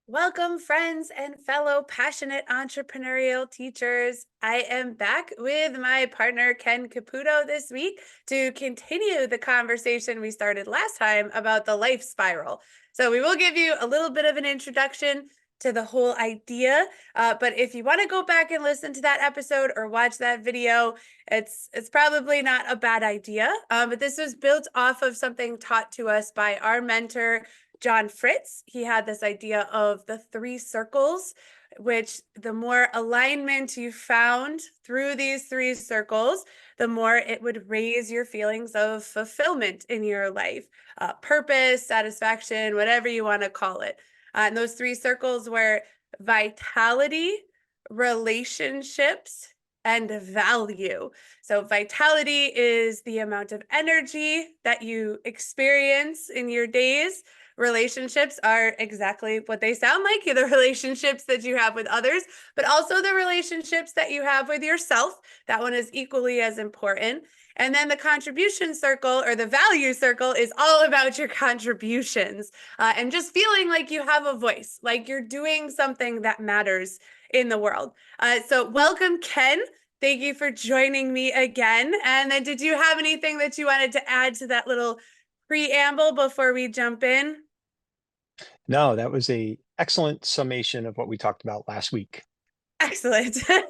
Welcome, friends and fellow passionate entrepreneurial teachers. I am back with my partner, Ken Caputo, this week to continue the conversation we started last time about the life spiral. So, we will give you a little bit of an introduction to the whole idea. But if you want to go back and listen to that episode or watch that video, it's probably not a bad idea. But this was built off of something taught to us by our mentor, John Fritz. He had this idea of the three circles, which the more alignment you found through these three circles, the more it would raise your feelings of fulfillment in your life, purpose, satisfaction, whatever you want to call it. And those three circles were vitality, relationships, and value. So, vitality is the amount of energy that you experience in your days. Relationships are exactly what they sound like, the relationships that you have with others, but also the relationships that you have with yourself. That one is equally as important. And then the contribution circle or the value circle is all about your contributions and just feeling like you have a voice, like you're doing something that matters in the world. So, welcome, Ken. Thank you for joining me again. And then, did you have anything that you wanted to add to that little preamble before we jump in? No, that was a excellent summation of what we talked about last week. Excellent. All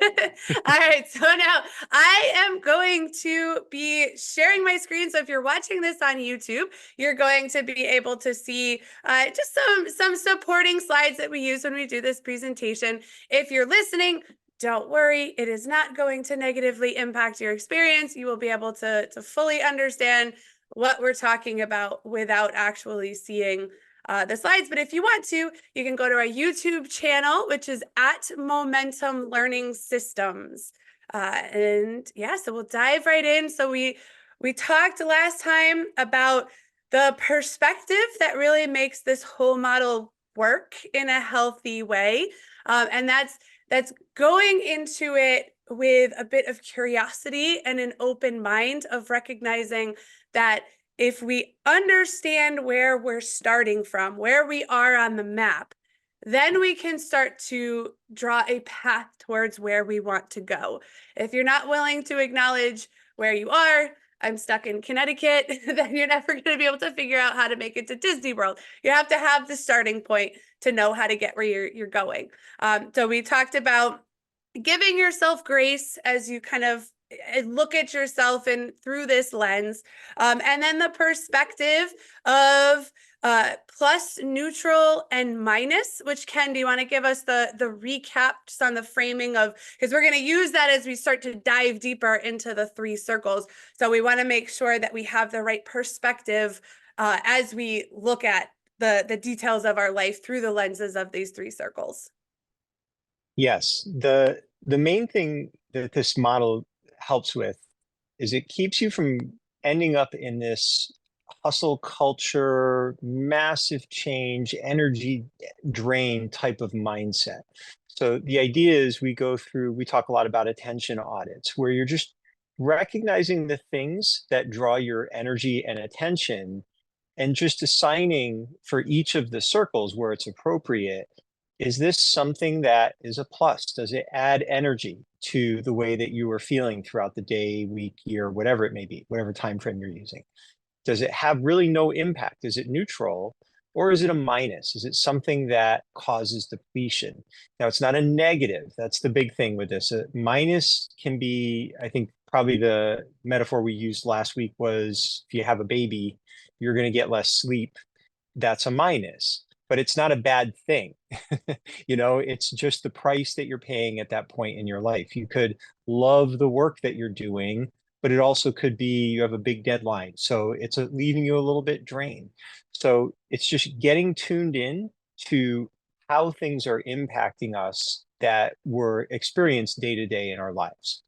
right. So now I am going to be sharing my screen. So if you're watching this on YouTube, you're going to be able to see just some supporting slides that we use when we do this presentation. If you're listening, don't worry, it is not going to negatively impact your experience. You will be able to fully understand what we're talking about without actually seeing the slides. But if you want to, you can go to our YouTube channel, which is at Momentum Learning Systems. And yeah, so we'll dive right in. So we talked last time about the perspective that really makes this whole model work in a healthy way, and that's going into it with a bit of curiosity and an open mind of recognizing that if we understand where we're starting from, where we are on the map, then we can start to draw a path towards where we want to go. If you're not willing to acknowledge where you are, I'm stuck in Connecticut, then you're never going to be able to figure out how to make it to Disney World. You have to have the starting point to know how to get where you're going. So we talked about giving yourself grace as you kind of look at yourself and through this lens, and then the perspective of plus, neutral, and minus. Which, Ken, do you want to give us the recap just on the framing of, because we're going to use that as we start to dive deeper into the three circles. So we want to make sure that we have the right perspective as we look at the details of our life through the lenses of these three circles. Yes, the main thing that this model helps with is it keeps you from ending up in this hustle culture, massive change, energy drain type of mindset. So the idea is we talk a lot about attention audits, where you're just recognizing the things that draw your energy and attention and just assigning for each of the circles where it's appropriate. Is this something that is a plus? Does it add energy to the way that you are feeling throughout the day, week, year, whatever it may be, whatever time frame you're using? Does it have really no impact? Is it neutral? Or is it a minus? Is it something that causes depletion? Now, it's not a negative. That's the big thing with this. A minus can be, I think, probably the metaphor we used last week was if you have a baby, you're going to get less sleep. That's a minus, but it's not a bad thing. It's just the price that you're paying at that point in your life. You could love the work that you're doing, but it also could be you have a big deadline. So it's leaving you a little bit drained. So it's just getting tuned in to how things are impacting us that we're experienced day to day in our lives.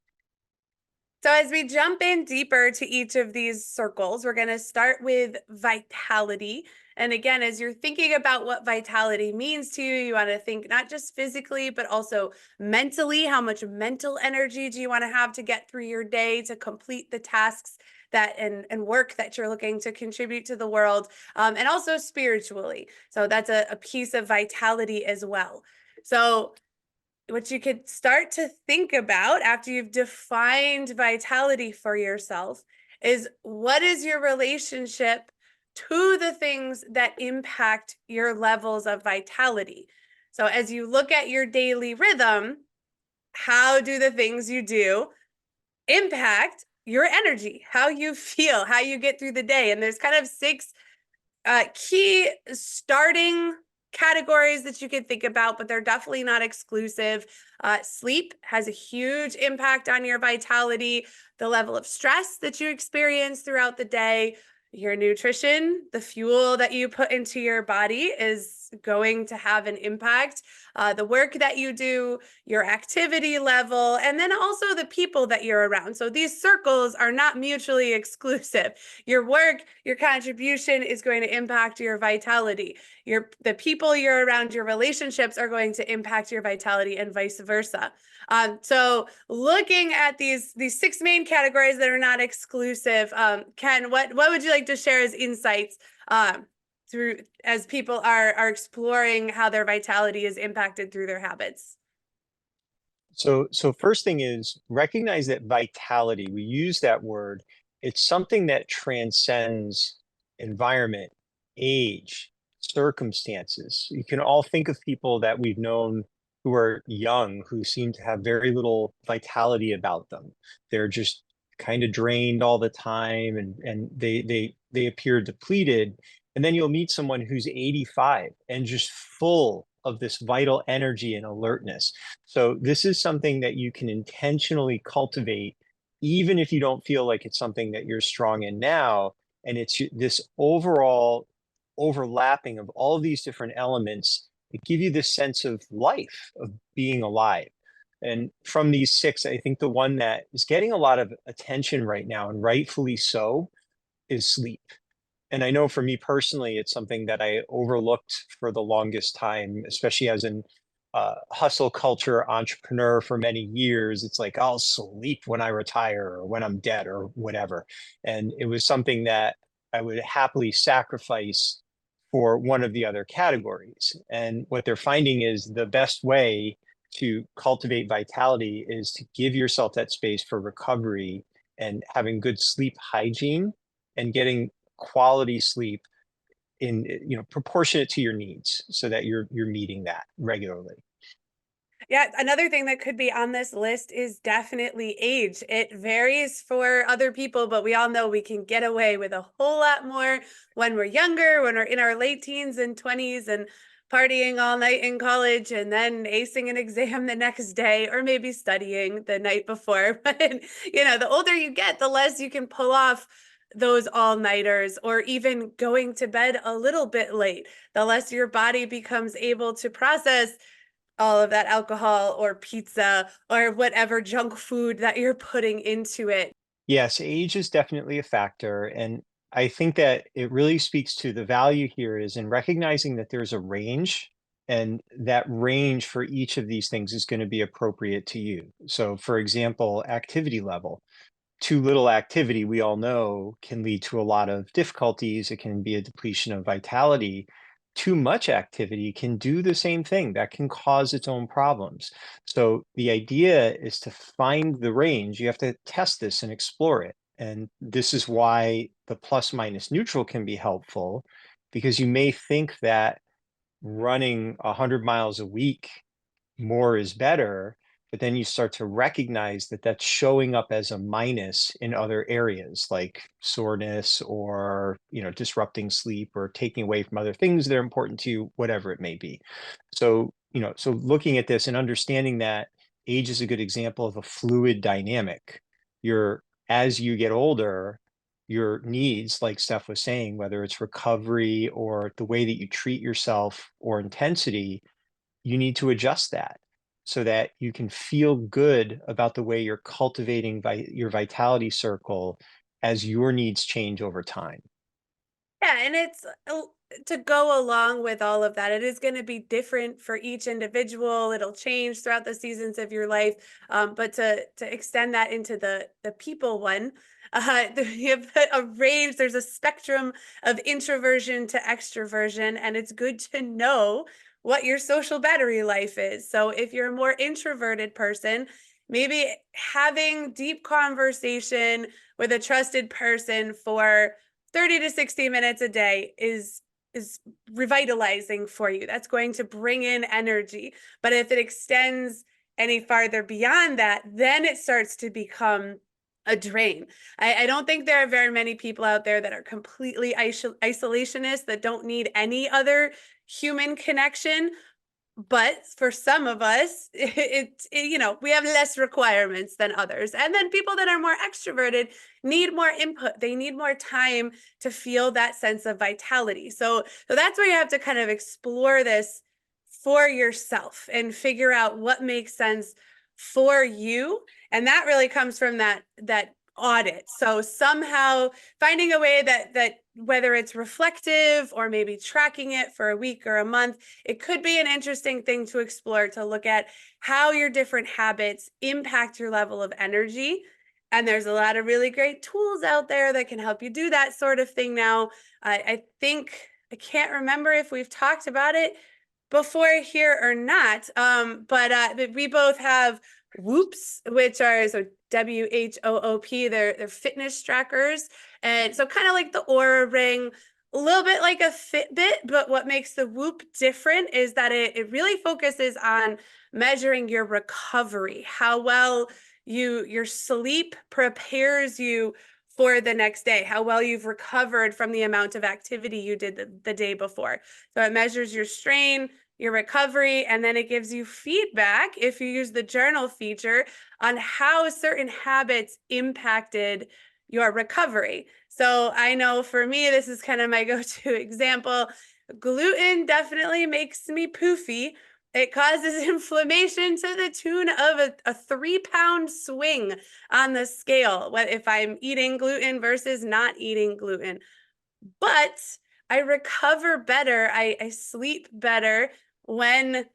So, as we jump in deeper to each of these circles, we're going to start with vitality. And again, as you're thinking about what vitality means to you, you want to think not just physically, but also mentally. How much mental energy do you want to have to get through your day to complete the tasks that and work that you're looking to contribute to the world, and also spiritually. So that's a piece of vitality as well. So what you could start to think about after you've defined vitality for yourself is, what is your relationship to the things that impact your levels of vitality? So as you look at your daily rhythm, how do the things you do impact your energy, how you feel, how you get through the day? And there's kind of six key starting categories that you could think about, but they're definitely not exclusive. Sleep has a huge impact on your vitality, the level of stress that you experience throughout the day. Your nutrition, the fuel that you put into your body, is going to have an impact. The work that you do, your activity level, and then also the people that you're around. So these circles are not mutually exclusive. Your work, your contribution is going to impact your vitality. The people you're around, your relationships are going to impact your vitality, and vice versa. So looking at these six main categories that are not exclusive, Ken, what would you like to share as insights through as people are exploring how their vitality is impacted through their habits? So first thing is recognize that vitality, we use that word, it's something that transcends environment, age, circumstances. You can all think of people that we've known who are young, who seem to have very little vitality about them. They're just kind of drained all the time, and they appear depleted. And then you'll meet someone who's 85 and just full of this vital energy and alertness. So this is something that you can intentionally cultivate, even if you don't feel like it's something that you're strong in now. And it's this overall overlapping of all of these different elements that give you this sense of life, of being alive. And from these six, I think the one that is getting a lot of attention right now, and rightfully so, is sleep. And I know for me personally, it's something that I overlooked for the longest time, especially as an hustle culture entrepreneur for many years. It's like, I'll sleep when I retire or when I'm dead or whatever. And it was something that I would happily sacrifice for one of the other categories. And what they're finding is the best way to cultivate vitality is to give yourself that space for recovery and having good sleep hygiene and getting quality sleep in, proportionate to your needs, so that you're meeting that regularly. Yeah, another thing that could be on this list is definitely age. It varies for other people, but we all know we can get away with a whole lot more when we're younger, when we're in our late teens and 20s and partying all night in college and then acing an exam the next day, or maybe studying the night before. But the older you get, the less you can pull off those all-nighters, or even going to bed a little bit late, the less your body becomes able to process all of that alcohol or pizza or whatever junk food that you're putting into it. Yes, age is definitely a factor. And I think that it really speaks to the value here is in recognizing that there's a range, and that range for each of these things is going to be appropriate to you. So, for example, activity level. Too little activity, we all know, can lead to a lot of difficulties. It can be a depletion of vitality. Too much activity can do the same thing. That can cause its own problems. So the idea is to find the range. You have to test this and explore it. And this is why the plus minus neutral can be helpful, because you may think that running 100 miles a week more is better, but then you start to recognize that that's showing up as a minus in other areas like soreness, or disrupting sleep, or taking away from other things that are important to you, whatever it may be. So looking at this and understanding that age is a good example of a fluid dynamic. Your As you get older, your needs, like Steph was saying, whether it's recovery or the way that you treat yourself or intensity, you need to adjust that so that you can feel good about the way you're cultivating your vitality circle as your needs change over time. Yeah, and it's to go along with all of that. It is going to be different for each individual. It'll change throughout the seasons of your life. But to extend that into the people one, You have a range, there's a spectrum of introversion to extroversion, and it's good to know what your social battery life is. So if you're a more introverted person, maybe having deep conversation with a trusted person for 30 to 60 minutes a day is revitalizing for you. That's going to bring in energy. But if it extends any farther beyond that, then it starts to become a drain. I don't think there are very many people out there that are completely isolationist, that don't need any other human connection. But for some of us, we have less requirements than others. And then people that are more extroverted need more input. They need more time to feel that sense of vitality. So that's where you have to kind of explore this for yourself and figure out what makes sense for you. And that really comes from that audit. So somehow finding a way that whether it's reflective or maybe tracking it for a week or a month, it could be an interesting thing to explore, to look at how your different habits impact your level of energy. And there's a lot of really great tools out there that can help you do that sort of thing now. I think, I can't remember if we've talked about it before here or not, but we both have Whoops, which are so WHOOP. They're fitness trackers, and so kind of like the Aura Ring, a little bit like a Fitbit. But what makes the Whoop different is that it really focuses on measuring your recovery, how well your sleep prepares you for the next day, how well you've recovered from the amount of activity you did the day before. So it measures your strain, your recovery, and then it gives you feedback if you use the journal feature on how certain habits impacted your recovery. So I know for me, this is kind of my go-to example. Gluten definitely makes me poofy. It causes inflammation to the tune of a 3-pound swing on the scale, what if I'm eating gluten versus not eating gluten. But I recover better, I sleep better when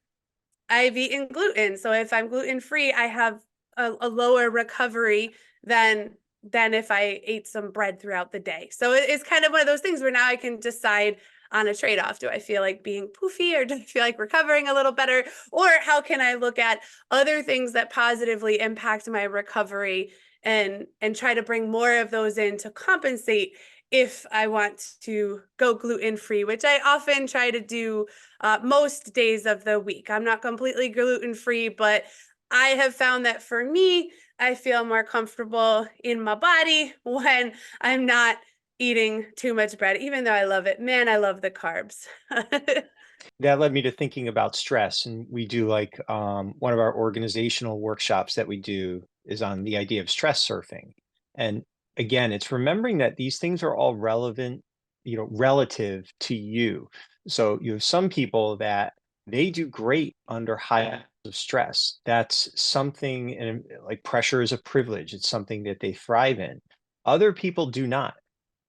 I've eaten gluten. So if I'm gluten free, I have a lower recovery than if I ate some bread throughout the day. So it's kind of one of those things where now I can decide on a trade-off. Do I feel like being poofy, or do I feel like recovering a little better? Or how can I look at other things that positively impact my recovery and try to bring more of those in to compensate if I want to go gluten-free, which I often try to do most days of the week. I'm not completely gluten-free, but I have found that for me, I feel more comfortable in my body when I'm not eating too much bread, even though I love it. Man, I love the carbs. That led me to thinking about stress, and we do like one of our organizational workshops that we do is on the idea of stress surfing. And again, it's remembering that these things are all relevant, relative to you. So you have some people that they do great under high levels of stress. That's something, and like pressure is a privilege. It's something that they thrive in. Other people do not.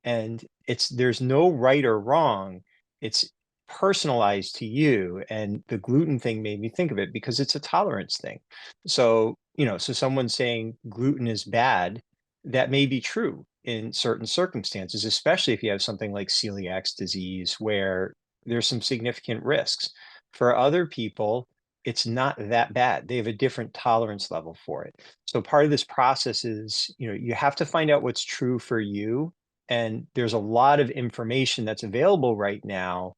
And there's no right or wrong. It's personalized to you. And the gluten thing made me think of it because it's a tolerance thing. So, so someone saying gluten is bad, that may be true in certain circumstances, especially if you have something like celiac disease where there's some significant risks. For other people, it's not that bad. They have a different tolerance level for it. So part of this process is, you have to find out what's true for you, and there's a lot of information that's available right now.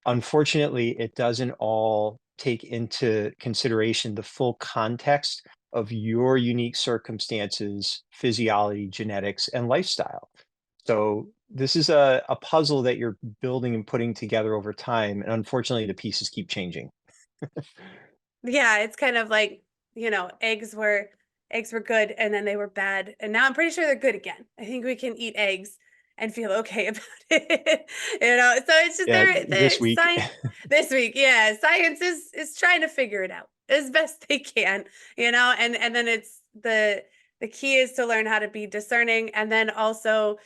Unfortunately, it doesn't all take into consideration the full context of your unique circumstances, physiology, genetics, and lifestyle. So this is a puzzle that you're building and putting together over time. And unfortunately, the pieces keep changing. Yeah, it's kind of like, eggs were good and then they were bad. And now I'm pretty sure they're good again. I think we can eat eggs and feel okay about it. So it's just Yeah, they're this week. science this week. Yeah, science is trying to figure it out as best they can, and then it's the key is to learn how to be discerning. And then also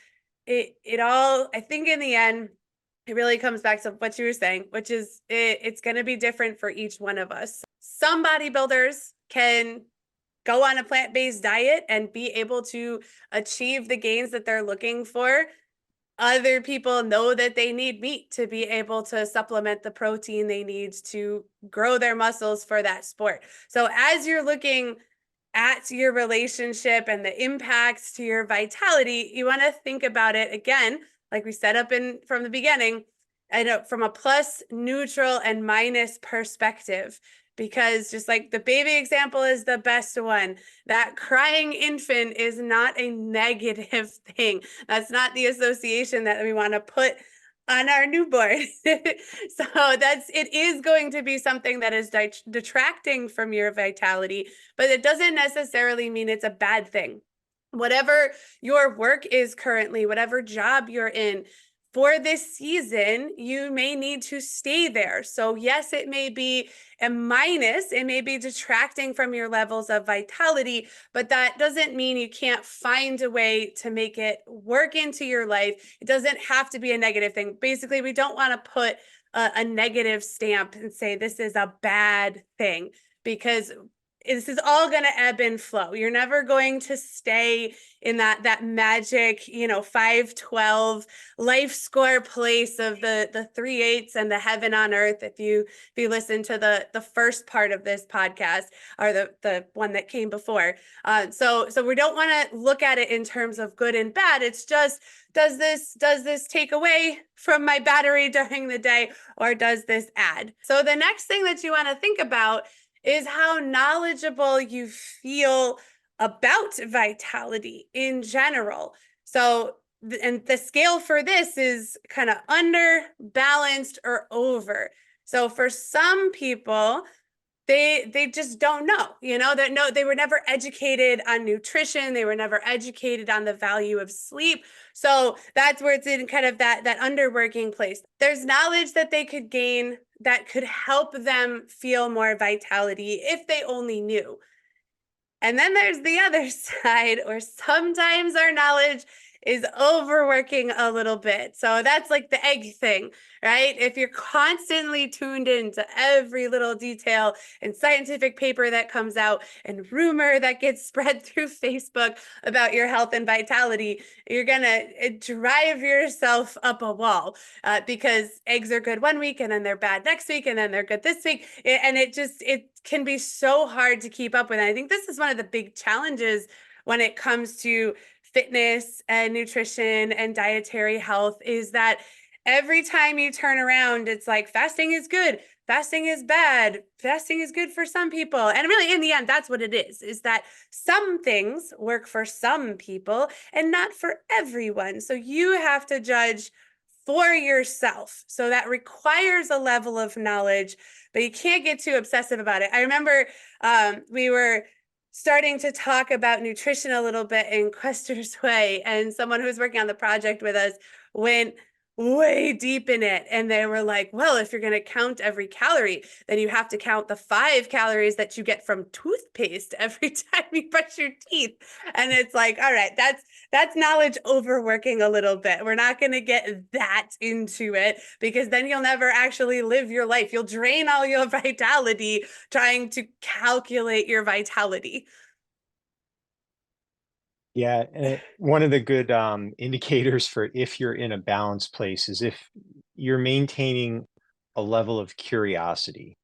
it all, I think in the end, it really comes back to what you were saying, which is it's going to be different for each one of us. Some bodybuilders can go on a plant-based diet and be able to achieve the gains that they're looking for. Other people know that they need meat to be able to supplement the protein they need to grow their muscles for that sport. So as you're looking at your relationship and the impacts to your vitality, you want to think about it again, like we set up in from the beginning, and from a plus, neutral, and minus perspective. Because just like the baby example is the best one, that crying infant is not a negative thing. That's not the association that we want to put on our newborn. So it is going to be something that is detracting from your vitality, but it doesn't necessarily mean it's a bad thing. Whatever your work is currently, whatever job you're in, for this season, you may need to stay there. So yes, it may be a minus, it may be detracting from your levels of vitality, but that doesn't mean you can't find a way to make it work into your life. It doesn't have to be a negative thing. Basically, we don't want to put a negative stamp and say this is a bad thing, because this is all going to ebb and flow. You're never going to stay in that magic, 512 life score place of the 3/8 and the heaven on earth. If you listen to the first part of this podcast, or the one that came before, so we don't want to look at it in terms of good and bad. It's just, does this take away from my battery during the day, or does this add? So the next thing that you want to think about is how knowledgeable you feel about vitality in general. So, and the scale for this is kind of under, balanced, or over. So for some people, they just don't know, that they were never educated on nutrition. They were never educated on the value of sleep. So that's where it's in kind of that underworking place. There's knowledge that they could gain that could help them feel more vitality if they only knew. And then there's the other side, where sometimes our knowledge is overworking a little bit. So that's like the egg thing, right? If you're constantly tuned into every little detail and scientific paper that comes out and rumor that gets spread through Facebook about your health and vitality, you're going to drive yourself up a wall, because eggs are good one week and then they're bad next week and then they're good this week. And it can be so hard to keep up with. And I think this is one of the big challenges when it comes to fitness and nutrition and dietary health, is that every time you turn around, it's like fasting is good, fasting is bad, fasting is good for some people. And really, in the end, that's what it is that some things work for some people and not for everyone. So you have to judge for yourself. So that requires a level of knowledge, but you can't get too obsessive about it. I remember we were starting to talk about nutrition a little bit in Quester's Way, and someone who was working on the project with us went way deep in it. And they were like, well, if you're going to count every calorie, then you have to count the 5 calories that you get from toothpaste every time you brush your teeth. And it's like, all right, that's knowledge overworking a little bit. We're not going to get that into it, because then you'll never actually live your life. You'll drain all your vitality trying to calculate your vitality. Yeah, one of the good indicators for if you're in a balanced place is if you're maintaining a level of curiosity.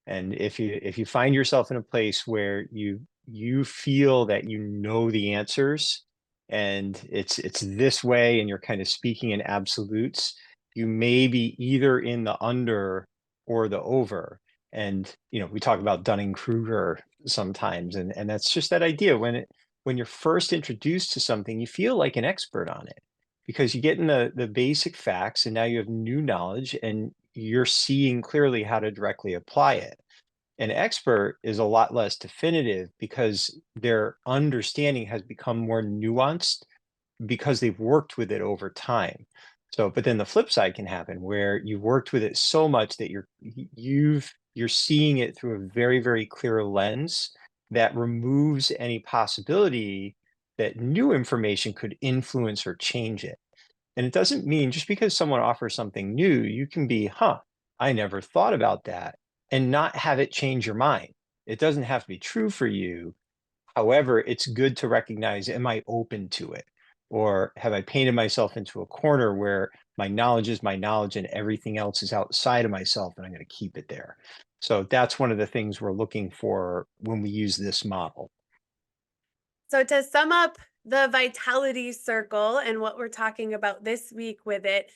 And if you find yourself in a place where you feel that you know the answers and it's this way and you're kind of speaking in absolutes, you may be either in the under or the over. And we talk about Dunning-Kruger sometimes, and that's just that idea. When you're first introduced to something, you feel like an expert on it because you get in the basic facts, and now you have new knowledge and you're seeing clearly how to directly apply it. An expert is a lot less definitive because their understanding has become more nuanced because they've worked with it over time. So, but then the flip side can happen where you've worked with it so much that you're seeing it through a very, very clear lens that removes any possibility that new information could influence or change it. And it doesn't mean just because someone offers something new, you can be, I never thought about that, and not have it change your mind. It doesn't have to be true for you. However, it's good to recognize, am I open to it? Or have I painted myself into a corner where my knowledge is my knowledge and everything else is outside of myself and I'm going to keep it there? So that's one of the things we're looking for when we use this model. So to sum up the vitality circle and what we're talking about this week with it,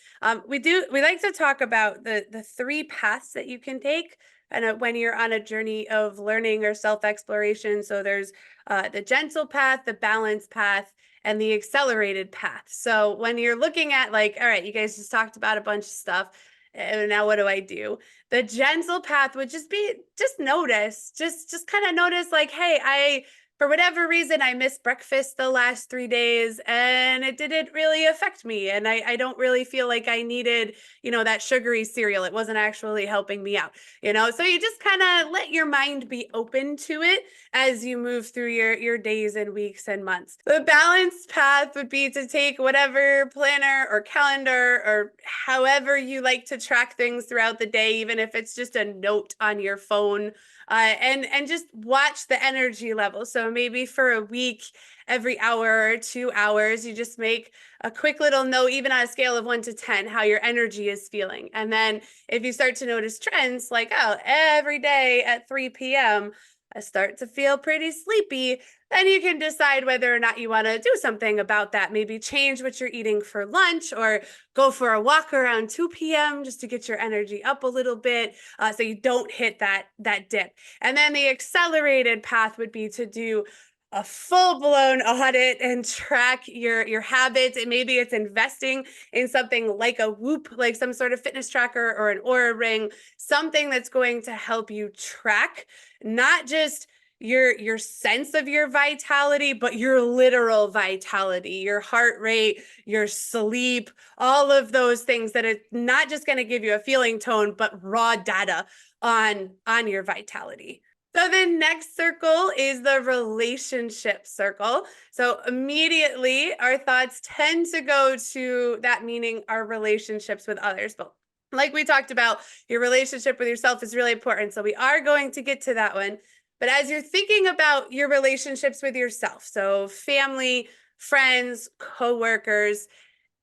we like to talk about the three paths that you can take and when you're on a journey of learning or self exploration. So there's the gentle path, the balanced path, and the accelerated path. So when you're looking at like, all right, you guys just talked about a bunch of stuff. And now what do I do? The gentle path would just be just notice, just kind of notice like, hey, for whatever reason, I missed breakfast the last 3 days and it didn't really affect me. And I don't really feel like I needed, that sugary cereal. It wasn't actually helping me out. So you just kind of let your mind be open to it as you move through your days and weeks and months. The balanced path would be to take whatever planner or calendar or however you like to track things throughout the day, even if it's just a note on your phone, and just watch the energy level. So maybe for a week, every hour or 2 hours, you just make a quick little note, even on a scale of 1 to 10, how your energy is feeling. And then if you start to notice trends like, oh, every day at 3 p.m., I start to feel pretty sleepy, then you can decide whether or not you want to do something about that. Maybe change what you're eating for lunch or go for a walk around 2 p.m. just to get your energy up a little bit, so you don't hit that dip. And then the accelerated path would be to do a full-blown audit and track your habits. And maybe it's investing in something like a Whoop, like some sort of fitness tracker or an Oura ring, something that's going to help you track not just your sense of your vitality, but your literal vitality, your heart rate, your sleep, all of those things that are not just going to give you a feeling tone, but raw data on your vitality. So the next circle is the relationship circle. So immediately our thoughts tend to go to that, meaning our relationships with others. But like we talked about, your relationship with yourself is really important. So we are going to get to that one. But as you're thinking about your relationships with yourself, so family, friends, coworkers,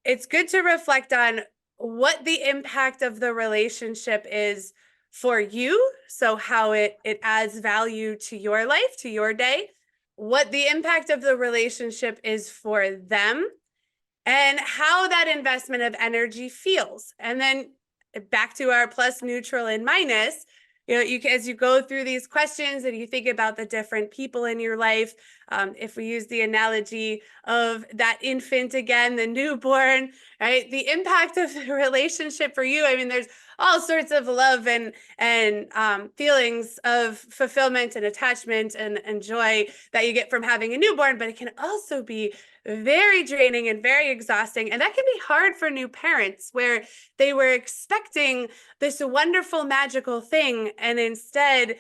it's good to reflect on what the impact of the relationship is for you. So how it adds value to your life, to your day, what the impact of the relationship is for them, and how that investment of energy feels. And then back to our plus, neutral, and minus. As you go through these questions and you think about the different people in your life, if we use the analogy of that infant again, the newborn, right? The impact of the relationship for you. I mean, there's all sorts of love and feelings of fulfillment and attachment and joy that you get from having a newborn, but it can also be very draining and very exhausting. And that can be hard for new parents where they were expecting this wonderful, magical thing. And instead,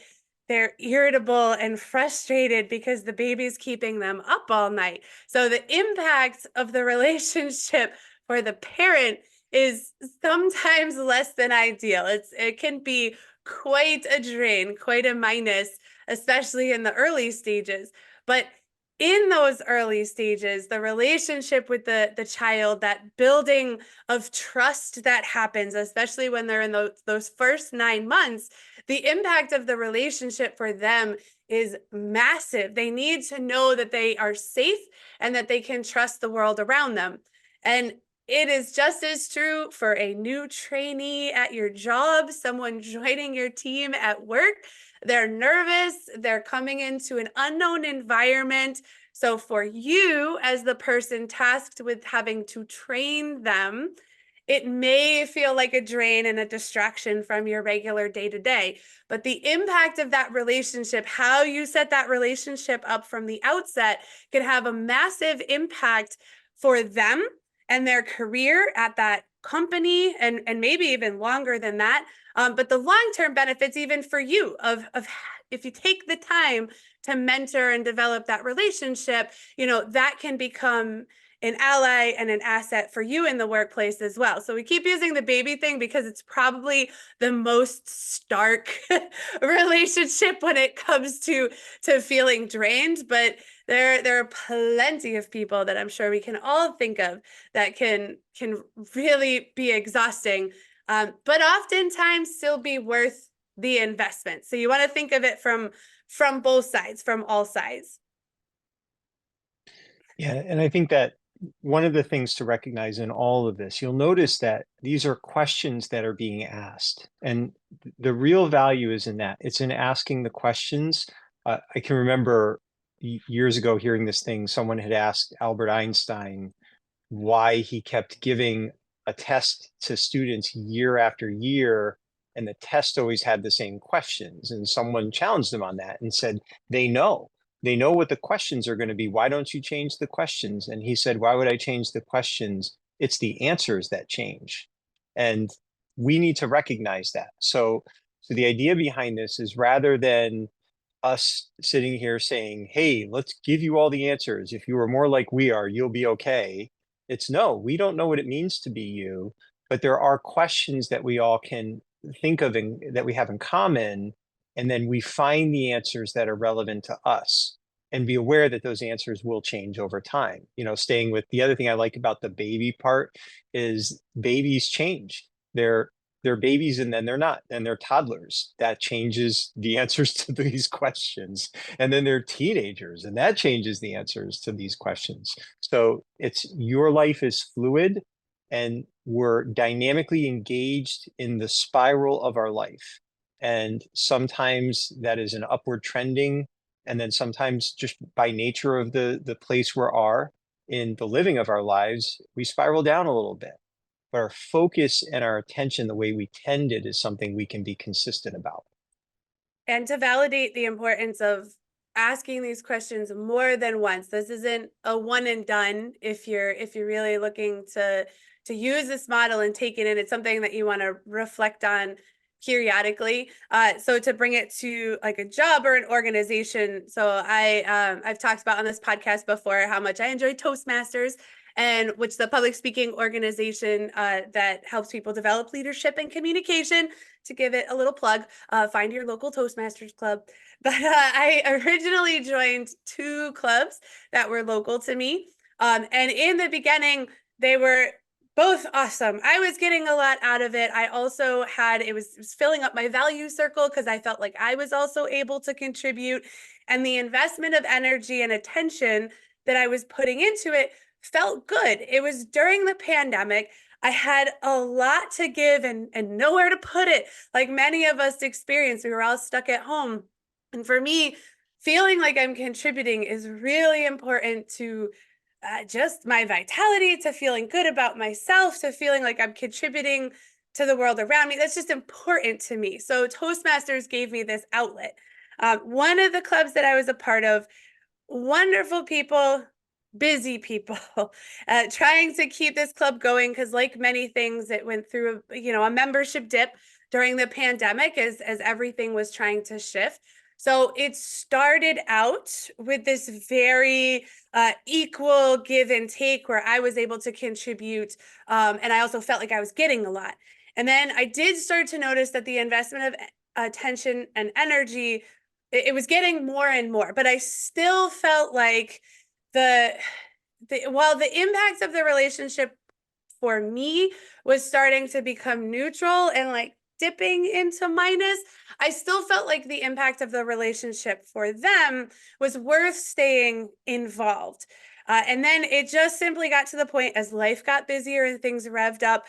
they're irritable and frustrated because the baby's keeping them up all night. So the impact of the relationship for the parent is sometimes less than ideal. It can be quite a drain, quite a minus, especially in the early stages. But in those early stages, the relationship with the child, that building of trust that happens, especially when they're in those first 9 months, the impact of the relationship for them is massive. They need to know that they are safe and that they can trust the world around them. And it is just as true for a new trainee at your job, someone joining your team at work. They're nervous, they're coming into an unknown environment. So for you, as the person tasked with having to train them, it may feel like a drain and a distraction from your regular day-to-day. But the impact of that relationship, how you set that relationship up from the outset, can have a massive impact for them and their career at that company, and maybe even longer than that. But the long-term benefits, even for you, of if you take the time to mentor and develop that relationship, that can become an ally and an asset for you in the workplace as well. So we keep using the baby thing because it's probably the most stark relationship when it comes to feeling drained, but there are plenty of people that I'm sure we can all think of that can really be exhausting, but oftentimes still be worth the investment. So you want to think of it from both sides, from all sides. Yeah, and I think that one of the things to recognize in all of this, you'll notice that these are questions that are being asked. And the real value is in that. It's in asking the questions. I can remember years ago hearing this thing, someone had asked Albert Einstein why he kept giving a test to students year after year, and the test always had the same questions. And someone challenged him on that and said, they know. They know what the questions are going to be. Why don't you change the questions? And he said, why would I change the questions? It's the answers that change. And we need to recognize that. So the idea behind this is, rather than us sitting here saying, hey, let's give you all the answers. If you are more like we are, you'll be okay. It's no, we don't know what it means to be you, but there are questions that we all can think of and that we have in common. And then we find the answers that are relevant to us and be aware that those answers will change over time. You know, staying with the other thing I like about the baby part is babies change. They're babies and then they're not, and they're toddlers. That changes the answers to these questions. And then they're teenagers, and that changes the answers to these questions. So it's, your life is fluid, and we're dynamically engaged in the spiral of our life. And sometimes that is an upward trending, and then sometimes just by nature of the place we are in the living of our lives, we spiral down a little bit. But our focus and our attention, the way we tend it, is something we can be consistent about. And to validate the importance of asking these questions more than once. This isn't a one and done. If you're really looking to use this model and take it in, it's something that you want to reflect on periodically. So to bring it to like a job or an organization. So I've talked about on this podcast before how much I enjoy Toastmasters, and which the public speaking organization that helps people develop leadership and communication. To give it a little plug, find your local Toastmasters club. But I originally joined two clubs that were local to me. And in the beginning, they were both awesome. I was getting a lot out of it. I also had, it was filling up my value circle because I felt like I was also able to contribute. And the investment of energy and attention that I was putting into it felt good. It was during the pandemic. I had a lot to give and nowhere to put it. Like many of us experienced, we were all stuck at home. And for me, feeling like I'm contributing is really important to just my vitality, to feeling good about myself, to feeling like I'm contributing to the world around me. That's just important to me. So Toastmasters gave me this outlet. One of the clubs that I was a part of, wonderful people, busy people, trying to keep this club going because, like many things, it went through a membership dip during the pandemic as everything was trying to shift. So it started out with this very equal give and take where I was able to contribute, and I also felt like I was getting a lot. And then I did start to notice that the investment of attention and energy, it was getting more and more, but I still felt like while the impacts of the relationship for me was starting to become neutral and like dipping into minus, I still felt like the impact of the relationship for them was worth staying involved. And then it just simply got to the point, as life got busier and things revved up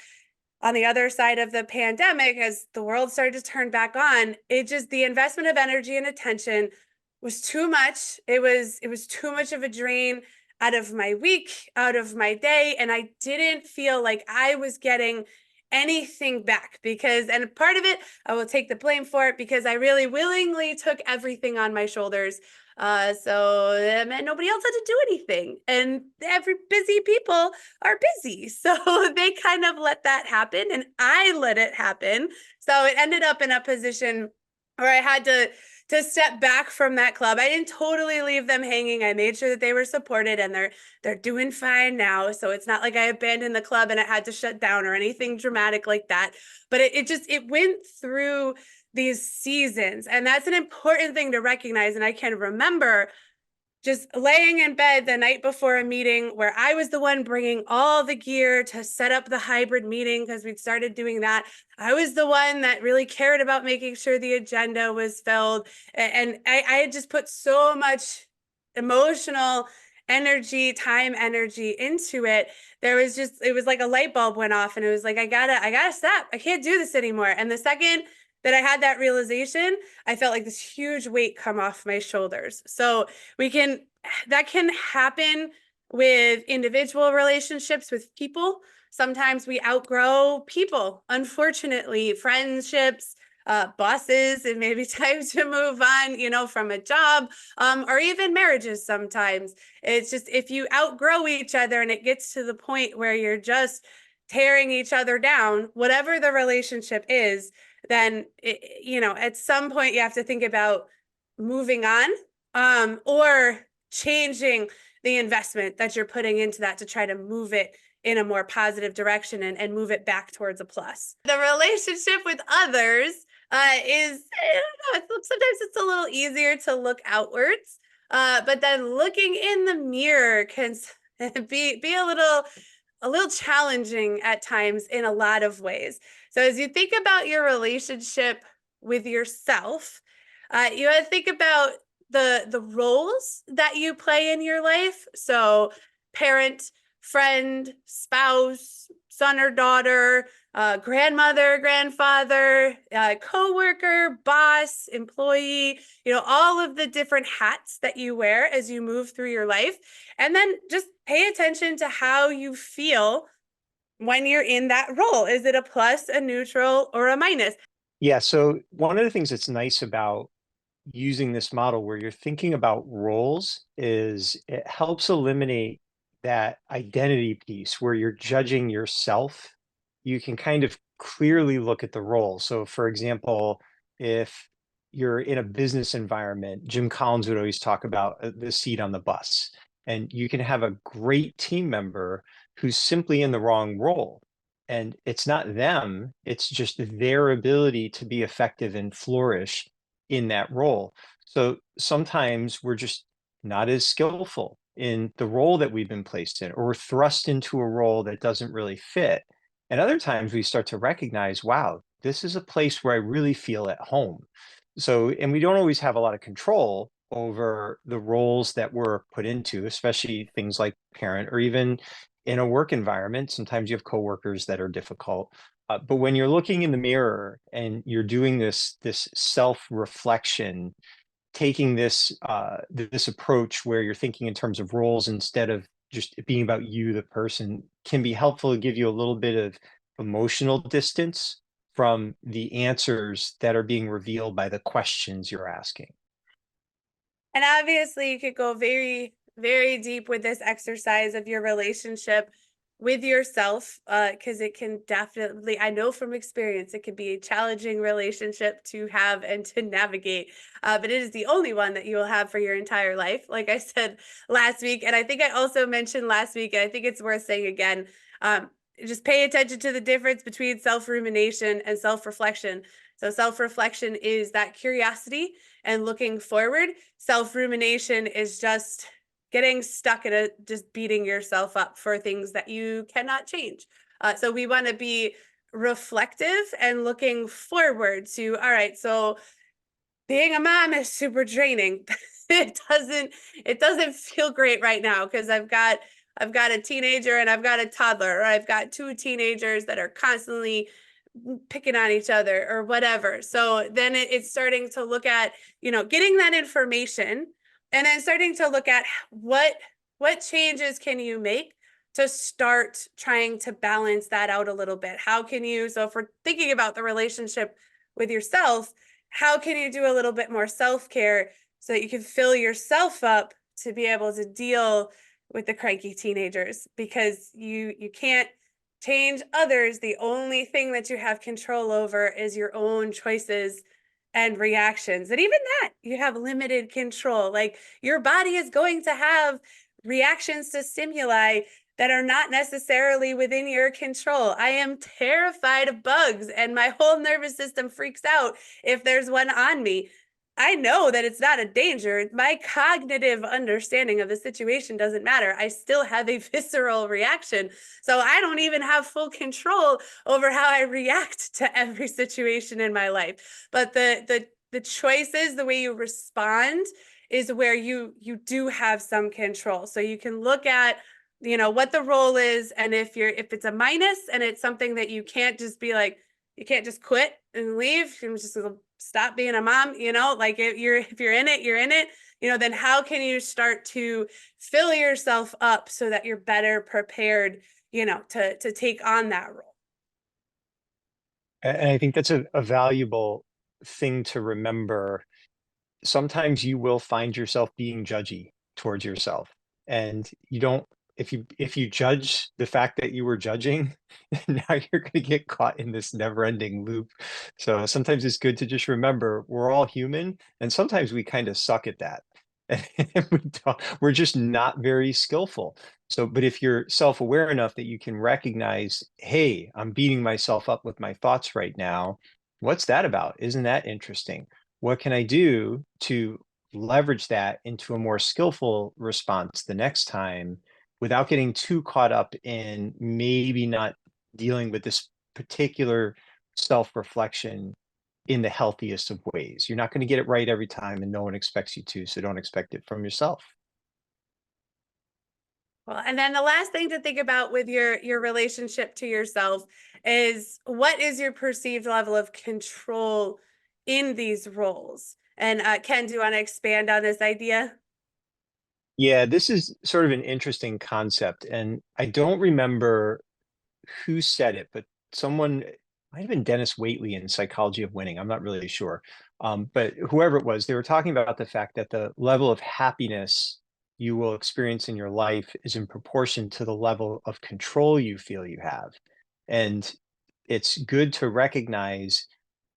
on the other side of the pandemic, as the world started to turn back on, the investment of energy and attention was too much. It was too much of a drain out of my week, out of my day. And I didn't feel like I was getting anything back and part of it, I will take the blame for it because I really willingly took everything on my shoulders. So that meant nobody else had to do anything. And every busy people are busy. So they kind of let that happen and I let it happen. So it ended up in a position where I had to to step back from that club. I didn't totally leave them hanging. I made sure that they were supported, and they're doing fine now. So it's not like I abandoned the club and it had to shut down or anything dramatic like that. But it went through these seasons, and that's an important thing to recognize. And I can remember just laying in bed the night before a meeting where I was the one bringing all the gear to set up the hybrid meeting because we'd started doing that. I was the one that really cared about making sure the agenda was filled. And I had just put so much emotional energy into it. It was like a light bulb went off, and it was like, I gotta stop. I can't do this anymore. And the second that I had that realization, I felt like this huge weight come off my shoulders. So that can happen with individual relationships with people. Sometimes we outgrow people, unfortunately, friendships, bosses, and maybe time to move on, from a job, or even marriages. Sometimes it's just, if you outgrow each other and it gets to the point where you're just tearing each other down, whatever the relationship is, then at some point you have to think about moving on, or changing the investment that you're putting into that to try to move it in a more positive direction and move it back towards a plus. The relationship with others is, I don't know, sometimes it's a little easier to look outwards, but then looking in the mirror can be a little challenging at times in a lot of ways. So as you think about your relationship with yourself, you got to think about the roles that you play in your life. So parent, friend, spouse, son or daughter, grandmother, grandfather, coworker, boss, employee, all of the different hats that you wear as you move through your life. And then just pay attention to how you feel when you're in that role. Is it a plus, a neutral, or a minus? Yeah. So one of the things that's nice about using this model where you're thinking about roles is it helps eliminate that identity piece where you're judging yourself. You can kind of clearly look at the role. So for example, if you're in a business environment, Jim Collins would always talk about the seat on the bus. And you can have a great team member who's simply in the wrong role. And it's not them, it's just their ability to be effective and flourish in that role. So sometimes we're just not as skillful in the role that we've been placed in, or we're thrust into a role that doesn't really fit. And other times we start to recognize, wow, this is a place where I really feel at home. So, and we don't always have a lot of control over the roles that we're put into, especially things like parent, or even in a work environment. Sometimes you have coworkers that are difficult. But when you're looking in the mirror and you're doing this self-reflection, taking this approach where you're thinking in terms of roles instead of just it being about you, the person, can be helpful to give you a little bit of emotional distance from the answers that are being revealed by the questions you're asking. And obviously, you could go very, very deep with this exercise of your relationship with yourself, because it can definitely, I know from experience, it can be a challenging relationship to have and to navigate, but it is the only one that you will have for your entire life, like I said last week. And I think I also mentioned last week, and I think it's worth saying again, just pay attention to the difference between self-rumination and self-reflection. So self-reflection is that curiosity and looking forward. Self-rumination is just getting stuck in just beating yourself up for things that you cannot change. So we want to be reflective and looking forward to, all right, so being a mom is super draining. It doesn't feel great right now because I've got a teenager and I've got a toddler, or I've got two teenagers that are constantly picking on each other or whatever. So then it's starting to look at, getting that information, and then starting to look at what changes can you make to start trying to balance that out a little bit. How can you, so if we're thinking about the relationship with yourself, how can you do a little bit more self-care so that you can fill yourself up to be able to deal with the cranky teenagers? Because you can't change others. The only thing that you have control over is your own choices and reactions. And even that, you have limited control. Like your body is going to have reactions to stimuli that are not necessarily within your control. I am terrified of bugs, and my whole nervous system freaks out if there's one on me. I know that it's not a danger. My cognitive understanding of the situation doesn't matter. I still have a visceral reaction. So I don't even have full control over how I react to every situation in my life. But the choices, the way you respond is where you do have some control. So you can look at what the role is, and if it's a minus and it's something that you can't just be like, you can't just quit and leave and just stop being a mom, like if you're in it, you're in it, then how can you start to fill yourself up so that you're better prepared, to take on that role. And I think that's a valuable thing to remember. Sometimes you will find yourself being judgy towards yourself, and you don't, if you judge the fact that you were judging, now you're going to get caught in this never-ending loop. So sometimes it's good to just remember we're all human, and sometimes we kind of suck at that. And we're just not very skillful. So, but if you're self-aware enough that you can recognize, hey, I'm beating myself up with my thoughts right now. What's that about? Isn't that interesting? What can I do to leverage that into a more skillful response the next time without getting too caught up in maybe not dealing with this particular self-reflection in the healthiest of ways? You're not going to get it right every time, and no one expects you to, so don't expect it from yourself. Well, and then the last thing to think about with your relationship to yourself is, what is your perceived level of control in these roles? And Ken, do you want to expand on this idea? Yeah, this is sort of an interesting concept, and I don't remember who said it, but someone, might have been Dennis Waitley in Psychology of Winning. I'm not really sure. But whoever it was, they were talking about the fact that the level of happiness you will experience in your life is in proportion to the level of control you feel you have. And it's good to recognize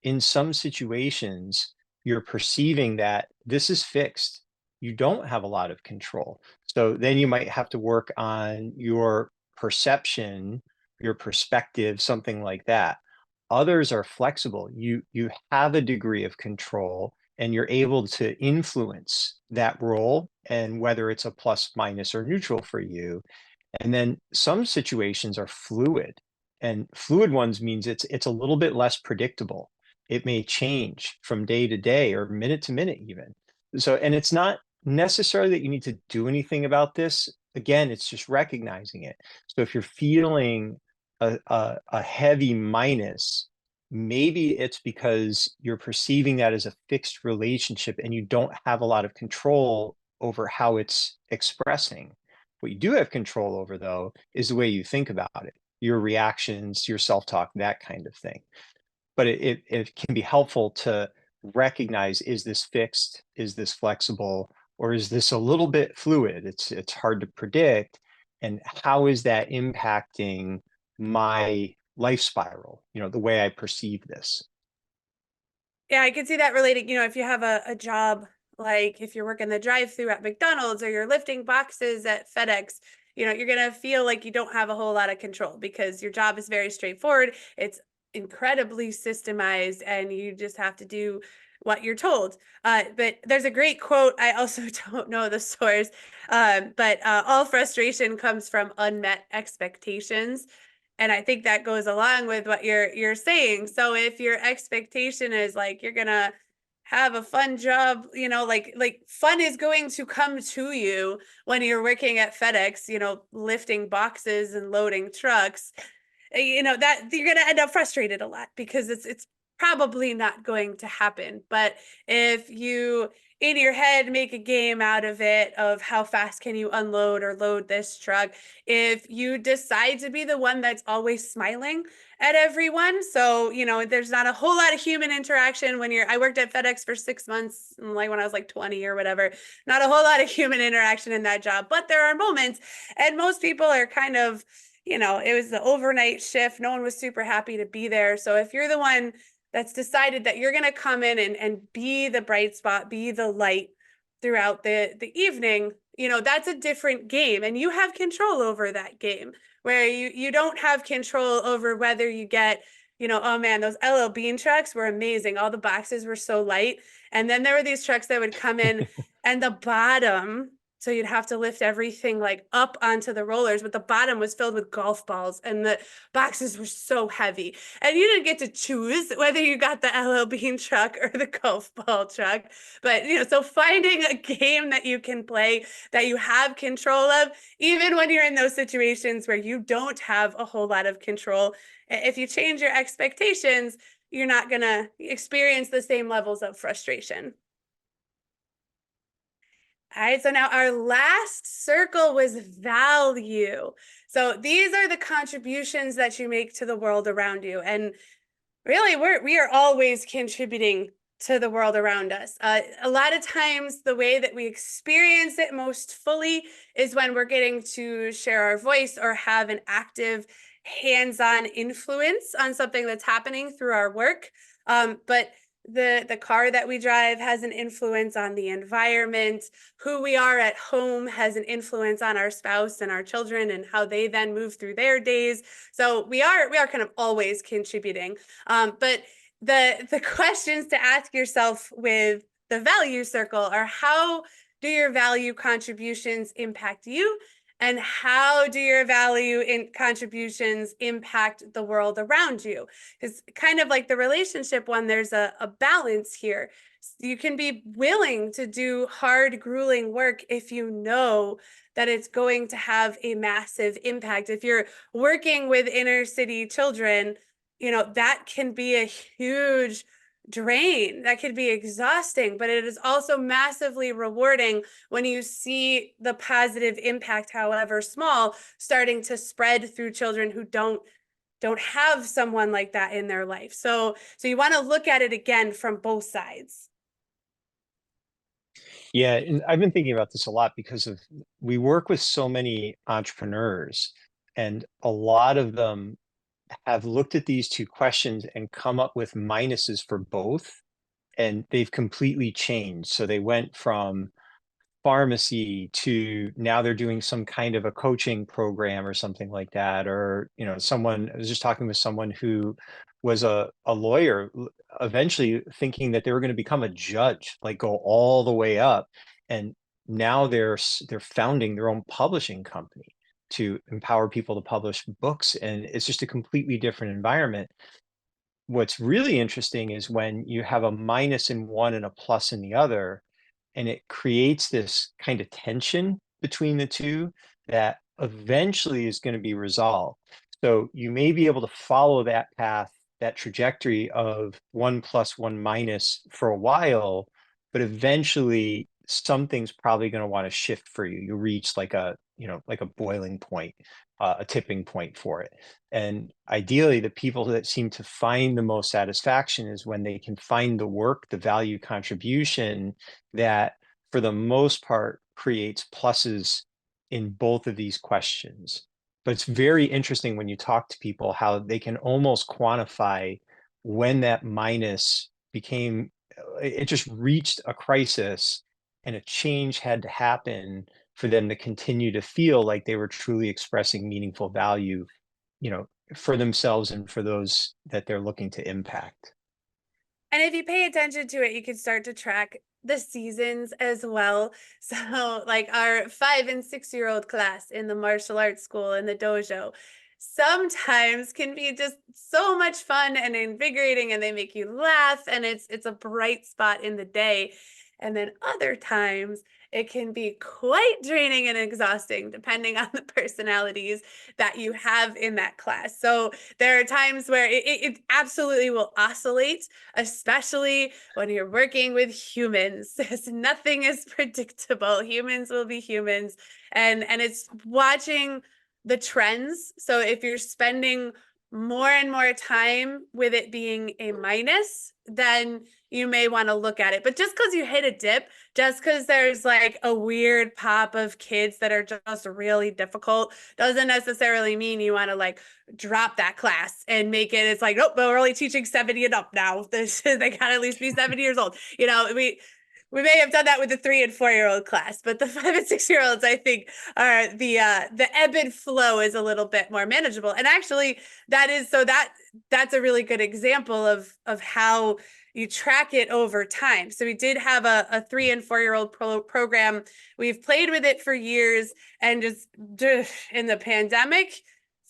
in some situations, you're perceiving that this is fixed. You don't have a lot of control. So then you might have to work on your perception, your perspective, something like that. Others are flexible. You have a degree of control and you're able to influence that role and whether it's a plus, minus, or neutral for you. And then some situations are fluid, and fluid ones means it's a little bit less predictable. It may change from day to day or minute to minute even. So, and it's not necessarily that you need to do anything about this. Again, it's just recognizing it. So if you're feeling a heavy minus, maybe it's because you're perceiving that as a fixed relationship and you don't have a lot of control over how it's expressing. What you do have control over, though, is the way you think about it, your reactions, your self-talk, that kind of thing. But it can be helpful to recognize, is this fixed? Is this flexible? Or is this a little bit fluid? It's hard to predict. And how is that impacting my life spiral, the way I perceive this? Yeah, I can see that relating, if you have a job, like if you're working the drive-through at McDonald's or you're lifting boxes at FedEx, you're going to feel like you don't have a whole lot of control because your job is very straightforward. It's incredibly systemized and you just have to do what you're told. But there's a great quote. I also don't know the source, but all frustration comes from unmet expectations. And I think that goes along with what you're saying. So if your expectation is like you're gonna have a fun job, like fun is going to come to you when you're working at FedEx, lifting boxes and loading trucks, that you're gonna end up frustrated a lot because it's probably not going to happen. But if you in your head make a game out of it, of how fast can you unload or load this truck, if you decide to be the one that's always smiling at everyone, so there's not a whole lot of human interaction when I worked at FedEx for 6 months, like when I was like 20 or whatever, not a whole lot of human interaction in that job, but there are moments, and most people are kind of, it was the overnight shift, no one was super happy to be there. So if you're the one that's decided that you're going to come in and be the bright spot, be the light throughout the evening, that's a different game, and you have control over that game, where you don't have control over whether you get, oh man, those LL Bean trucks were amazing. All the boxes were so light. And then there were these trucks that would come in and the bottom, so you'd have to lift everything like up onto the rollers, but the bottom was filled with golf balls and the boxes were so heavy. And you didn't get to choose whether you got the LL Bean truck or the golf ball truck. But, so finding a game that you can play that you have control of, even when you're in those situations where you don't have a whole lot of control, if you change your expectations, you're not going to experience the same levels of frustration. All right, so now our last circle was value. So these are the contributions that you make to the world around you. And really, we are always contributing to the world around us. A lot of times, the way that we experience it most fully is when we're getting to share our voice or have an active hands-on influence on something that's happening through our work. But the car that we drive has an influence on the environment. Who we are at home has an influence on our spouse and our children and how they then move through their days. So we are kind of always contributing. But the questions to ask yourself with the value circle are, how do your value contributions impact you? And how do your value contributions impact the world around you? It's kind of like the relationship one, there's a balance here. You can be willing to do hard, grueling work if you know that it's going to have a massive impact. If you're working with inner city children, that can be a huge drain. That could be exhausting, but it is also massively rewarding when you see the positive impact, however small, starting to spread through children who don't have someone like that in their life. So you want to look at it again from both sides. Yeah, and I've been thinking about this a lot because we work with so many entrepreneurs, and a lot of them have looked at these two questions and come up with minuses for both, and they've completely changed. So they went from pharmacy to now they're doing some kind of a coaching program or something like that. Or, I was just talking with someone who was a lawyer, eventually thinking that they were going to become a judge, like go all the way up. And now they're founding their own publishing company to empower people to publish books. And it's just a completely different environment. What's really interesting is when you have a minus in one and a plus in the other, and it creates this kind of tension between the two that eventually is going to be resolved. So you may be able to follow that path, that trajectory of 1 plus 1 minus for a while, but eventually something's probably going to want to shift for you. You reach like a boiling point, a tipping point for it. And ideally, the people that seem to find the most satisfaction is when they can find the work, the value contribution that, for the most part, creates pluses in both of these questions. But it's very interesting when you talk to people how they can almost quantify when that minus became, it just reached a crisis and a change had to happen for them to continue to feel like they were truly expressing meaningful value, for themselves and for those that they're looking to impact. And if you pay attention to it, you can start to track the seasons as well. So like our 5 and 6-year-old class in the martial arts school in the dojo sometimes can be just so much fun and invigorating, and they make you laugh, and it's a bright spot in the day. And then other times it can be quite draining and exhausting depending on the personalities that you have in that class. So there are times where it absolutely will oscillate, especially when you're working with humans. Nothing is predictable. Humans will be humans. And it's watching the trends. So if you're spending more and more time with it being a minus, then you may want to look at it. But just because you hit a dip, just because there's like a weird pop of kids that are just really difficult, doesn't necessarily mean you want to like drop that class and make it, it's like, nope, but we're only teaching 70 and up now. They got to at least be 70 years old. We may have done that with the 3 and 4 year old class, but the 5 and 6 year olds, I think, are the ebb and flow is a little bit more manageable. And actually, that's a really good example of how you track it over time. So we did have a 3 and 4 year old program. We've played with it for years, and just in the pandemic,